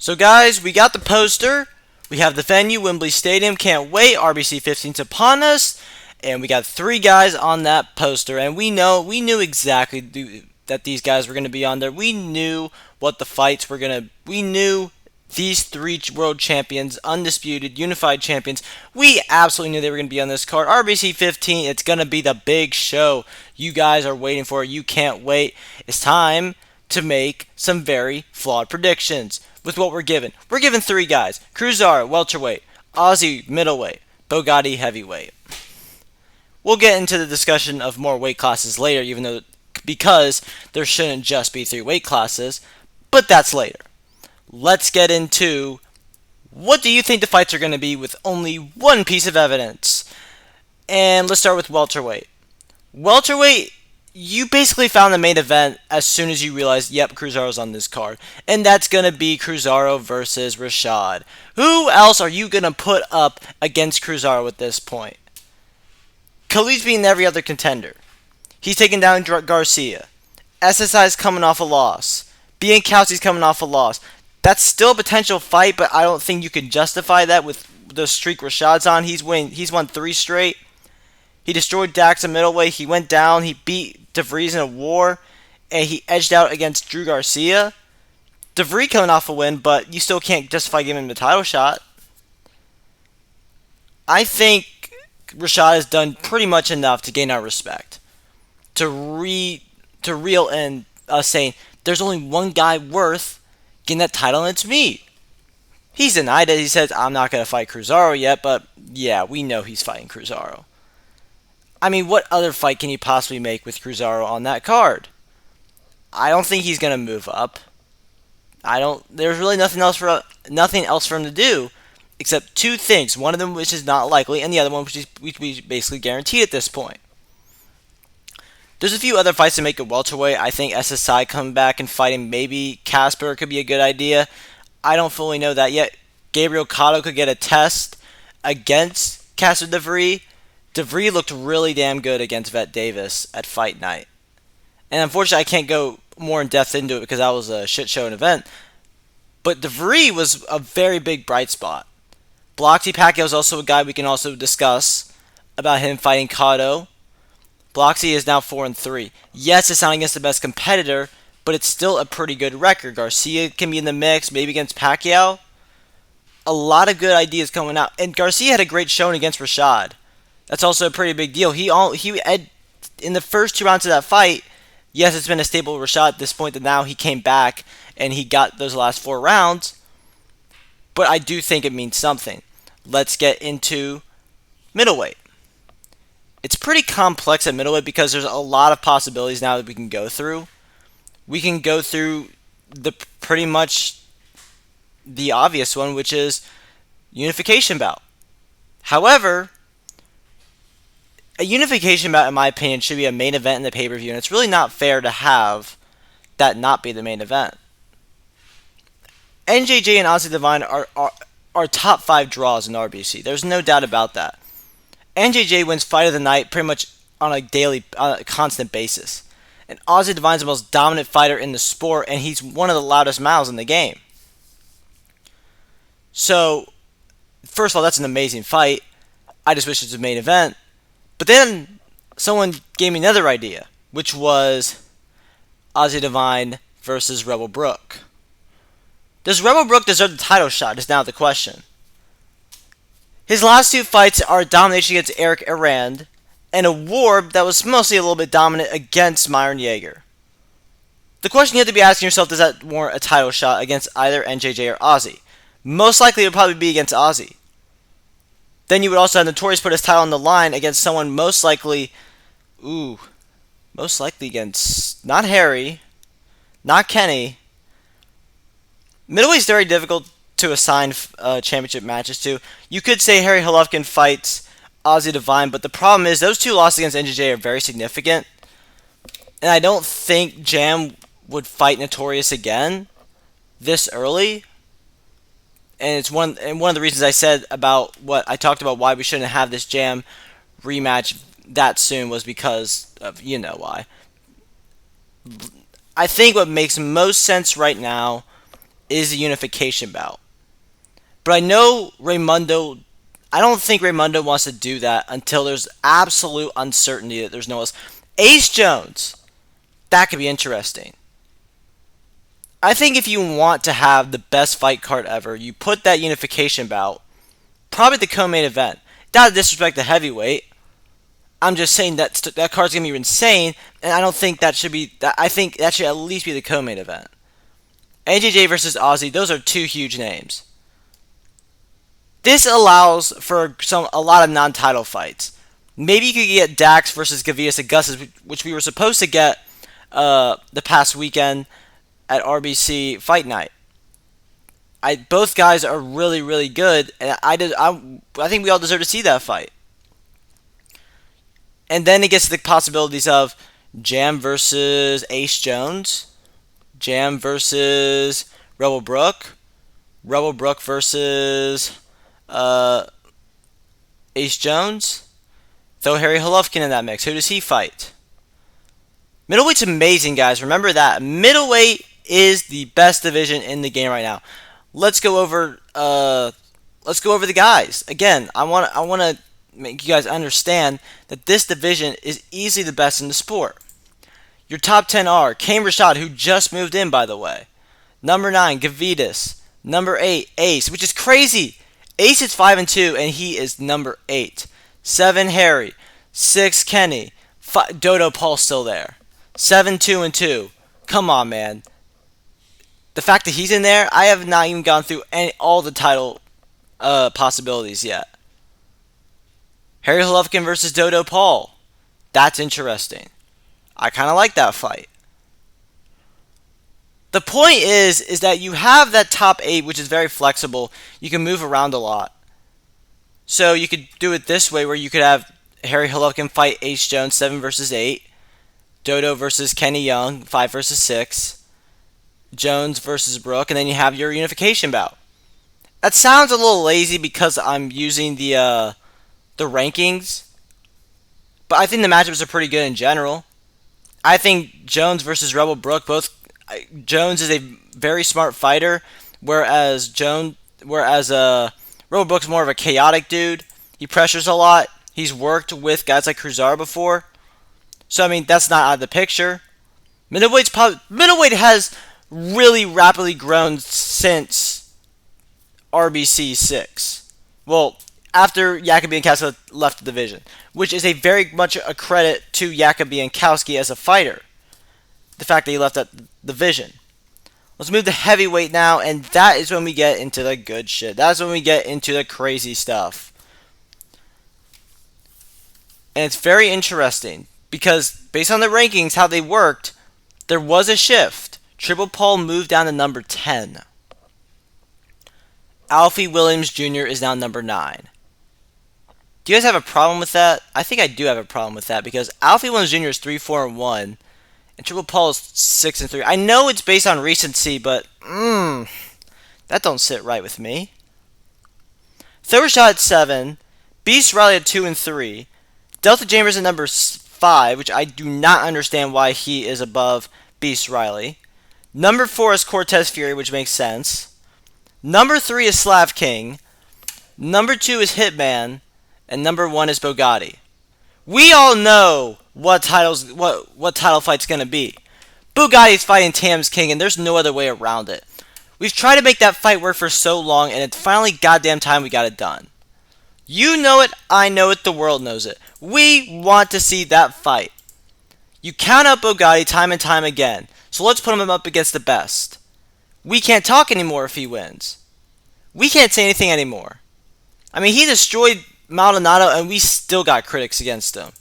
So guys, we got the poster. We have the venue, Wembley Stadium. Can't wait. RBC 15's upon us. And we got 3 guys on that poster. And we knew exactly that these guys were going to be on there. We knew what the fights were going to... We knew these 3 world champions, undisputed, unified champions. We absolutely knew they were going to be on this card. RBC 15, it's going to be the big show. You guys are waiting for it. You can't wait. It's time to make some very flawed predictions with what we're given. We're given 3 guys. Cruzaro, welterweight. Ozzy, middleweight. Bogatti, heavyweight. We'll get into the discussion of more weight classes later, because there shouldn't just be 3 weight classes, but that's later. Let's get into what do you think the fights are going to be with only one piece of evidence. And let's start with welterweight. Welterweight, you basically found the main event as soon as you realized, yep, Cruzaro's on this card. And that's going to be Cruzaro versus Rashad. Who else are you going to put up against Cruzaro at this point? Khalid's beating every other contender. He's taking down Garcia. SSI's coming off a loss. Biancalci's coming off a loss. That's still a potential fight, but I don't think you can justify that with the streak Rashad's on. He's won 3 straight. He destroyed Dax at middleweight. He went down. He beat DeVries in a war. And he edged out against Drew Garcia. DeVries coming off a win, but you still can't justify giving him the title shot. I think Rashad has done pretty much enough to gain our respect. To reel in us saying, there's only one guy worth getting that title, and it's me. He's denied it. He says, I'm not going to fight Cruzaro yet, but yeah, we know he's fighting Cruzaro. I mean, what other fight can you possibly make with Cruzaro on that card? I don't think he's going to move up. There's really nothing else for him to do except 2 things. One of them which is not likely, and the other one which we basically guaranteed at this point. There's a few other fights to make at welterweight. I think SSI coming back and fighting maybe Casper could be a good idea. I don't fully know that yet. Gabriel Cotto could get a test against Casper DeVries. DeVries looked really damn good against Vet Davis at Fight Night. And unfortunately, I can't go more in depth into it because that was a shit show event. But DeVries was a very big bright spot. Bloxy Pacquiao is also a guy we can also discuss about him fighting Cotto. Bloxy is now 4-3. Yes, it's not against the best competitor, but it's still a pretty good record. Garcia can be in the mix, maybe against Pacquiao. A lot of good ideas coming out. And Garcia had a great showing against Rashad. That's also a pretty big deal. He in the first 2 rounds of that fight, yes, it's been a stable Rashad at this point, that now he came back and he got those last 4 rounds. But I do think it means something. Let's get into middleweight. It's pretty complex at middleweight because there's a lot of possibilities now that we can go through. We can go through pretty much the obvious one, which is unification bout. However, a unification bout, in my opinion, should be a main event in the pay-per-view, and it's really not fair to have that not be the main event. NJJ and Ozzy Divine are top 5 draws in RBC. There's no doubt about that. NJJ wins Fight of the Night pretty much on a constant basis. And Ozzy Divine's the most dominant fighter in the sport, and he's one of the loudest mouths in the game. So, first of all, that's an amazing fight. I just wish it was a main event. But then, someone gave me another idea, which was Ozzy Divine versus Rebel Brook. Does Rebel Brook deserve the title shot is now the question. His last 2 fights are a domination against Eric Arand and a war that was mostly a little bit dominant against Myron Yeager. The question you have to be asking yourself, does that warrant a title shot against either NJJ or Ozzy? Most likely it would probably be against Ozzy. Then you would also have Notorious put his title on the line against someone most likely against not Harry, not Kenny. Middleweight's very difficult to assign championship matches to. You could say Harry Golovkin fights Ozzy Divine, but the problem is those 2 losses against NJJ are very significant. And I don't think Jam would fight Notorious again this early. And it's one of the reasons I said about what I talked about why we shouldn't have this Jam rematch that soon was because of, you know why. I think what makes most sense right now is a unification bout. But I know Raimundo. I don't think Raimundo wants to do that until there's absolute uncertainty that there's no else. Ace Jones. That could be interesting. I think if you want to have the best fight card ever, you put that unification bout, probably the co-main event. Not to disrespect the heavyweight. I'm just saying that card's gonna be insane, and I don't think that should be. I think that should at least be the co-main event. AJJ versus Ozzy. Those are two huge names. This allows for a lot of non-title fights. Maybe you could get Dax versus Gavious Augustus, which we were supposed to get the past weekend at RBC Fight Night. Both guys are really, really good, and I think we all deserve to see that fight. And then it gets to the possibilities of Jam versus Ace Jones, Jam versus Rebel Brook, Rebel Brook versus Ace Jones. Throw Harry Golovkin in that mix. Who does he fight? Middleweight's amazing, guys. Remember that. Middleweight is the best division in the game right now. Let's go over the guys. Again, I want to make you guys understand that this division is easily the best in the sport. Your top 10 are Cain Rashad, who just moved in, by the way. Number 9, Gavitas. Number 8, Ace, which is crazy. Ace is 5-2, and he is number 8. 7, Harry. 6, Kenny. 5, Dodo Paul's still there. 7, 2-2. Come on, man. The fact that he's in there, I have not even gone through all the title possibilities yet. Harry Golovkin versus Dodo Paul. That's interesting. I kind of like that fight. The point is that you have that top 8, which is very flexible. You can move around a lot. So you could do it this way, where you could have Harry Golovkin fight Ace Jones 7 versus 8. Dodo versus Kenny Young 5 versus 6. Jones versus Brook, and then you have your unification bout. That sounds a little lazy because I'm using the rankings, but I think the matchups are pretty good in general. I think Jones versus Rebel Brook, Jones is a very smart fighter, whereas Rebel Brook's more of a chaotic dude. He pressures a lot. He's worked with guys like Cruzar before, so I mean that's not out of the picture. Middleweight has really rapidly grown since RBC 6. Well, after Jacobi left the division, which is a very much a credit to Jacobi as a fighter. The fact that he left that division. Let's move to heavyweight now, and that is when we get into the good shit. That's when we get into the crazy stuff. And it's very interesting because based on the rankings, how they worked, there was a shift. Triple Paul moved down to number 10. Alfie Williams Jr. is now number 9. Do you guys have a problem with that? I think I do have a problem with that because Alfie Williams Jr. is 3-4-1, and Triple Paul is 6-3. I know it's based on recency, but that don't sit right with me. Third shot at 7, Beast Riley at 2-3, Delta Chambers at number 5, which I do not understand why he is above Beast Riley. Number 4 is Cortez Fury, which makes sense. Number 3 is Slav King. Number 2 is Hitman. And number 1 is Bugatti. We all know what title fight's going to be. Bugatti's fighting Tams King, and there's no other way around it. We've tried to make that fight work for so long, and it's finally goddamn time we got it done. You know it, I know it, the world knows it. We want to see that fight. You count out Bugatti time and time again. So let's put him up against the best. We can't talk anymore if he wins. We can't say anything anymore. I mean, he destroyed Maldonado, and we still got critics against him.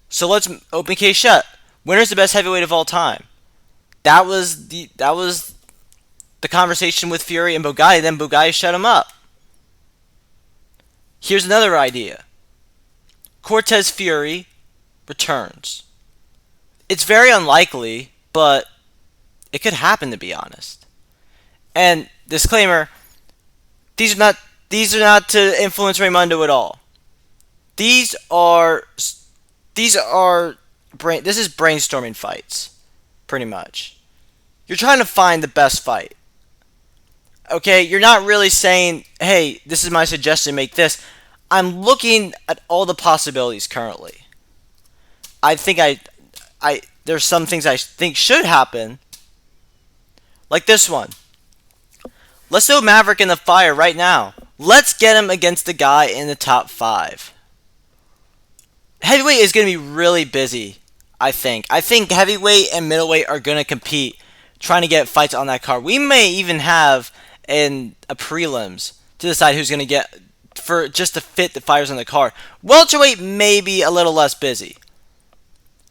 So let's open case shut. Winner's the best heavyweight of all time. That was the conversation with Fury and Bugatti. Then Bugatti shut him up. Here's another idea. Cortez Fury returns. It's very unlikely, but it could happen, to be honest. And disclaimer, these are not to influence Raimundo at all. This is brainstorming fights, pretty much. You're trying to find the best fight. Okay, you're not really saying, hey, this is my suggestion, make this. I'm looking at all the possibilities currently. I think there's some things I think should happen. Like this one. Let's throw Maverick in the fire right now. Let's get him against the guy in the top 5. Heavyweight is going to be really busy, I think. I think heavyweight and middleweight are going to compete, trying to get fights on that card. We may even have a prelims to decide who's going to get, for just to fit the fighters on the card. Welterweight may be a little less busy.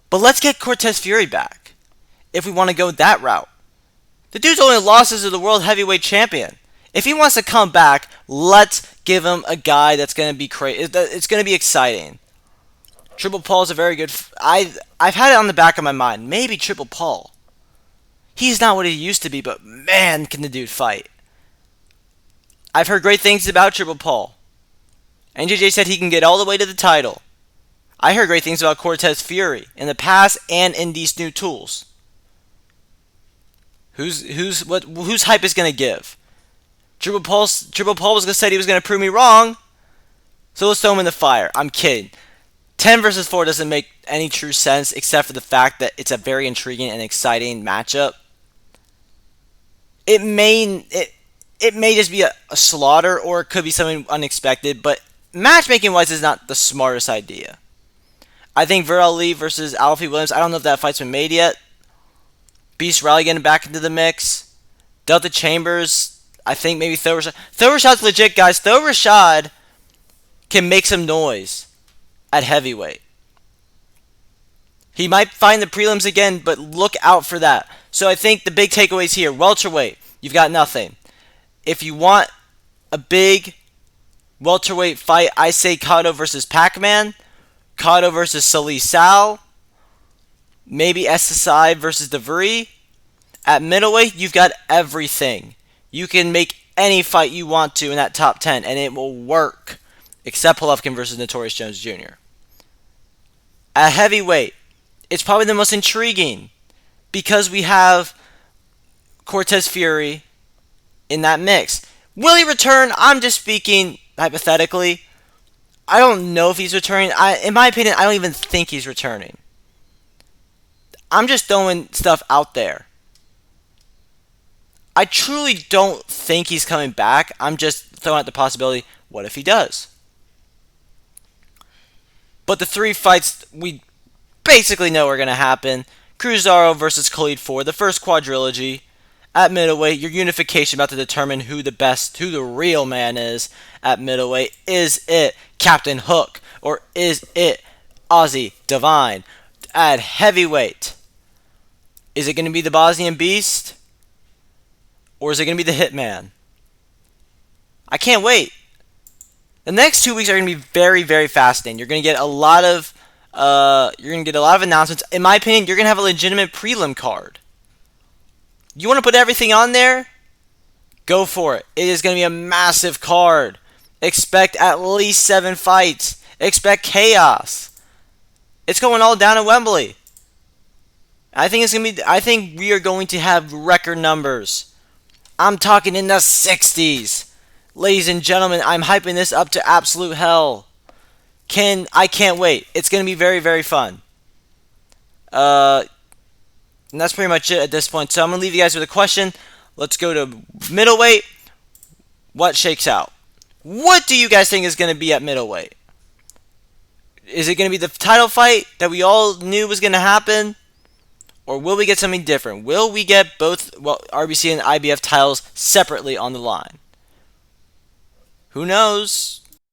But let's get Cortez Fury back, if we want to go that route. The dude's only losses to the world heavyweight champion. If he wants to come back, let's give him a guy that's going to be crazy. It's going to be exciting. Triple Paul is a very good... I've had it on the back of my mind. Maybe Triple Paul. He's not what he used to be, but man, can the dude fight. I've heard great things about Triple Paul. NJJ said he can get all the way to the title. I heard great things about Cortez Fury in the past and in these new tools. Whose hype is going to give? Triple Paul was going to say he was going to prove me wrong. So let's throw him in the fire. I'm kidding. 10 versus 4 doesn't make any true sense except for the fact that it's a very intriguing and exciting matchup. It may just be a slaughter, or it could be something unexpected, but matchmaking wise is not the smartest idea. I think Ver Ali versus Alfie Williams, I don't know if that fight's been made yet. Beast Rally getting back into the mix. Delta Chambers, I think maybe Thor Rashad. Thor Rashad's legit, guys. Thor Rashad can make some noise at heavyweight. He might find the prelims again, but look out for that. So I think the big takeaways here, welterweight, you've got nothing. If you want a big welterweight fight, I say Cotto versus Pac-Man, Cotto versus Salih Sal, maybe SSI versus DeVry. At middleweight, you've got everything. You can make any fight you want to in that top 10, and it will work, except Polovkin versus Notorious Jones Jr. At heavyweight, it's probably the most intriguing because we have Cortez Fury in that mix. Will he return? I'm just speaking hypothetically. I don't know if he's returning. In my opinion, I don't even think he's returning. I'm just throwing stuff out there. I truly don't think he's coming back. I'm just throwing out the possibility, what if he does? But the 3 fights we basically know are going to happen. Cruzaro versus Khalid Ford, the first quadrilogy. At middleweight, your unification about to determine who the real man is at middleweight. Is it Captain Hook, or is it Ozzy Divine? At heavyweight, is it going to be the Bosnian Beast, or is it going to be the Hitman? I can't wait. The next 2 weeks are going to be very, very fascinating. You're going to get a lot of announcements. In my opinion, you're going to have a legitimate prelim card. You want to put everything on there? Go for it. It is going to be a massive card. Expect at least 7 fights. Expect chaos. It's going all down at Wembley. I think we are going to have record numbers. I'm talking in the 60s. Ladies and gentlemen, I'm hyping this up to absolute hell. I can't wait. It's going to be very, very fun. And that's pretty much it at this point. So I'm going to leave you guys with a question. Let's go to middleweight. What shakes out? What do you guys think is going to be at middleweight? Is it going to be the title fight that we all knew was going to happen? Or will we get something different? Will we get both RBC and IBF titles separately on the line? Who knows?